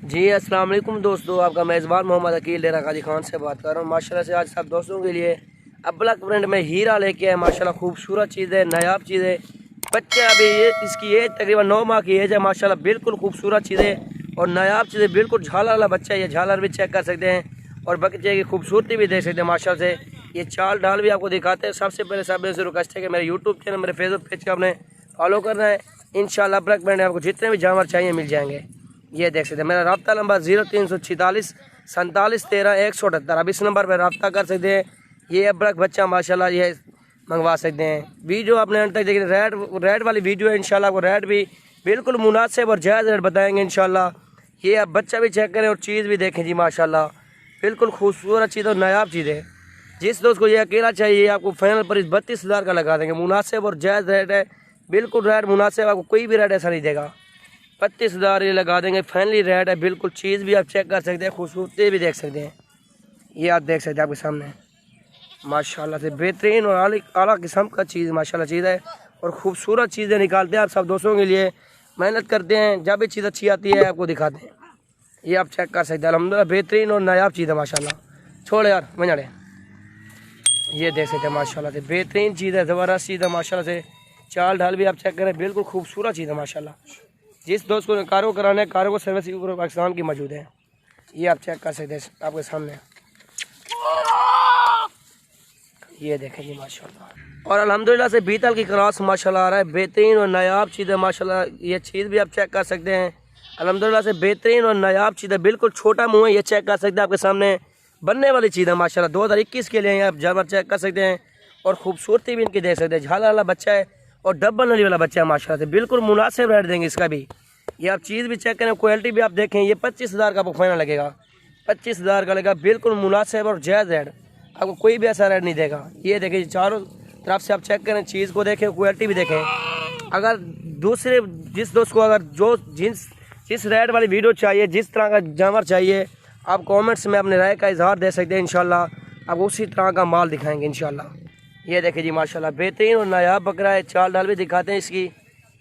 जी अस्सलाम वालेकुम दोस्तों, आपका मेज़बान मोहम्मद अकील डेरा गाजी खान से बात कर रहा हूँ। माशाल्लाह से आज सब दोस्तों के लिए अब्लक प्रिंट में हीरा लेके आए। माशाल्लाह खूबसूरत चीज़ है, नायाब चीज़ है। बच्चे अभी ये इसकी एज तकरीबन 9 माह की एज है। माशाल्लाह बिल्कुल खूबसूरत चीज़ है और नायाब चीज़ है। बिल्कुल झालर वाला बच्चा है, ये झालर भी चेक कर सकते हैं और बच्चे की खूबसूरती भी देख सकते हैं। माशाल्लाह से ये चाल ढाल भी आपको दिखाते हैं। सबसे पहले सब से रिक्वेस्ट है कि मेरे यूट्यूब चैनल, मेरे फेसबुक पेज को आपने फॉलो करना है। इंशाल्लाह अब्लक प्रिंट आपको जितने भी जानवर चाहिए मिल जाएंगे। ये देख सकते हैं। मेरा रब्ता नंबर 0346 47 13 178। अब इस नंबर पर रब्ता कर सकते हैं। ये अब्रक बच्चा माशाल्लाह ये मंगवा सकते हैं। वीडियो आपने अंत तक देखिए। रेट वाली वीडियो है। इंशाल्लाह को रेट भी बिल्कुल मुनासिब और जायज़ रेट बताएंगे इंशाल्लाह। ये आप बच्चा भी चेक करें और चीज़ भी देखें जी। माशाल्लाह बिल्कुल खूबसूरत चीज़ और नायाब चीज़ है। जिस दोस्त को ये अकेला चाहिए आपको फाइनल पर 32,000 का लगा देंगे। मुनासिब और जायज़ रेट है, बिल्कुल रेट मुनासिब। आपको कोई भी रेट ऐसा नहीं देगा। 32,000 ये लगा देंगे, फाइनली रेट है बिल्कुल। चीज़ भी आप चेक कर सकते हैं, खूबसूरती भी देख सकते हैं। ये आप देख सकते हैं आपके सामने माशाल्लाह से बेहतरीन और आला किस्म का चीज़ माशाल्लाह चीज़ है और ख़ूबसूरत चीज़ें निकालते हैं आप सब दोस्तों के लिए। मेहनत करते हैं, जब भी चीज़ अच्छी आती है आपको दिखाते हैं। ये आप चेक कर सकते हैं। अल्हम्दुलिल्लाह बेहतरीन और नायाब चीज़ है माशाल्लाह। छोड़ यार मजाड़े। ये देख सकते हैं माशाल्लाह से बेहतरीन चीज़ है, ज़बरदस्त चीज़ है माशाल्लाह से। चाल ढाल भी आप चेक करें, बिल्कुल खूबसूरत चीज़ है माशाल्लाह। जिस दोस्त को कारो कराना है, कारो को सर्विस पूरे पाकिस्तान की मौजूद है। ये आप चेक कर सकते हैं आपके सामने। ये देखें जी माशाल्लाह। और अल्हम्दुलिल्लाह से बीतल की क्रॉस माशाल्लाह आ रहा है। बेहतरीन और नायाब चीज़ है माशाल्लाह। ये चीज़ भी आप चेक कर सकते हैं। अल्हम्दुलिल्लाह से बेहतरीन और नायाब चीज़ है। बिल्कुल छोटा मुँह है, ये चेक कर सकते हैं आपके सामने। बनने वाली चीज़ है माशाल्लाह। 2021 के लिए आप जानवर चेक कर सकते हैं और खूबसूरती भी इनकी देख सकते हैं। झाला वाला बच्चा है और डबल नली वाला बच्चा है माशाल्लाह से। बिल्कुल मुनासिब रेट देंगे इसका भी। ये आप चीज़ भी चेक करें, क्वालिटी भी आप देखें। ये 25,000 का आपको फाइनल लगेगा। 25,000 का लगेगा, बिल्कुल मुनासिब और जायज़ रेट। आपको कोई भी ऐसा रेट नहीं देगा। ये देखें चारों तरफ से आप चेक करें, चीज़ को देखें, क्वालिटी भी देखें। अगर दूसरे जिस दोस्त को अगर जो जिस रेट वाली वीडियो चाहिए, जिस तरह का जानवर चाहिए, आप कमेंट्स में अपने राय का इजहार दे सकते हैं। इंशाल्लाह आपको उसी तरह का माल दिखाएंगे इंशाल्लाह। ये देखें जी माशाल्लाह बेहतरीन और नायाब बकरा है। चाल डाल भी दिखाते हैं इसकी।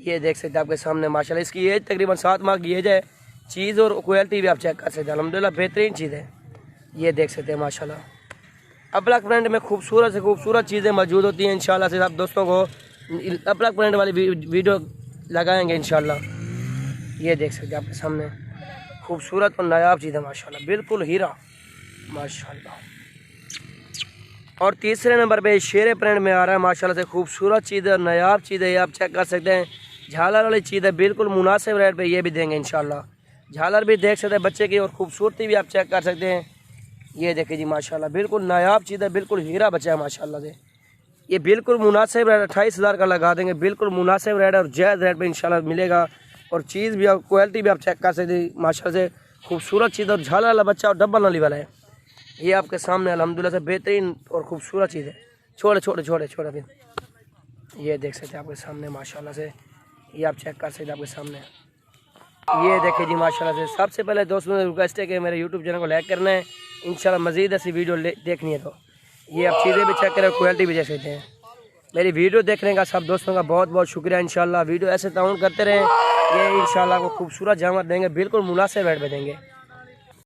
ये देख सकते हैं आपके सामने माशाल्लाह। इसकी एज तकरीबन 7 माह की एज है। चीज़ और क्वालिटी भी आप चेक कर सकते हैं। अल्हम्दुलिल्लाह बेहतरीन चीज़ है। ये देख सकते हैं माशाल्लाह। अब्लक प्रिंट में खूबसूरत से खूबसूरत चीज़ें मौजूद होती हैं। इंशाल्लाह से आप दोस्तों को अब्लक प्रिंट वाली वीडियो लगाएंगे इंशाल्लाह। ये देख सकते हैं आपके सामने खूबसूरत और नायाब चीज़ है माशाल्लाह। बिल्कुल हीरा माशाल्लाह। और तीसरे नंबर पे शेर प्रिंट में आ रहा है माशाल्लाह से। खूबसूरत चीज़ है, नायाब चीज़ है। ये आप चेक कर सकते हैं। झालर वाली चीज़ है, बिल्कुल मुनासिब रेट पे ये भी देंगे इंशाल्लाह। झालर भी देख सकते हैं बच्चे की और खूबसूरती भी आप चेक कर सकते हैं। ये देखें जी माशाल्लाह बिल्कुल नायाब चीज़ है, बिल्कुल हीरा बच्चा है माशाल्लाह से। ये बिल्कुल मुनासिब रेट 28,000 का लगा देंगे। बिल्कुल मुनासिब रेट और जायज़ रेट पे इंशाल्लाह मिलेगा। और चीज़ भी आप क्वालिटी भी आप चेक कर सकते हैं माशाल्लाह से। खूबसूरत चीज़ और झालर वाला बच्चा और डबल नली वाला है। ये आपके सामने अल्हम्दुलिल्लाह से बेहतरीन और खूबसूरत चीज़ है। छोड़े फिर। ये देख सकते हैं आपके सामने माशाल्लाह से। ये आप चेक कर सकते हैं आपके सामने। ये देखें जी माशाल्लाह से। सबसे पहले दोस्तों रिक्वेस्ट है कि मेरे यूट्यूब चैनल को लाइक करना है। इंशाल्लाह मज़ीद ऐसी वीडियो देखनी है तो ये आप चीज़ें भी चेक करें, क्वालिटी भी देख सकते हैं। मेरी वीडियो देखने का सब दोस्तों का बहुत बहुत शुक्रिया। इंशाल्लाह वीडियो ऐसे ताउन करते रहें। ये इंशाल्लाह को खूबसूरत जानवर देंगे, बिल्कुल मुनासिब रेट में देंगे।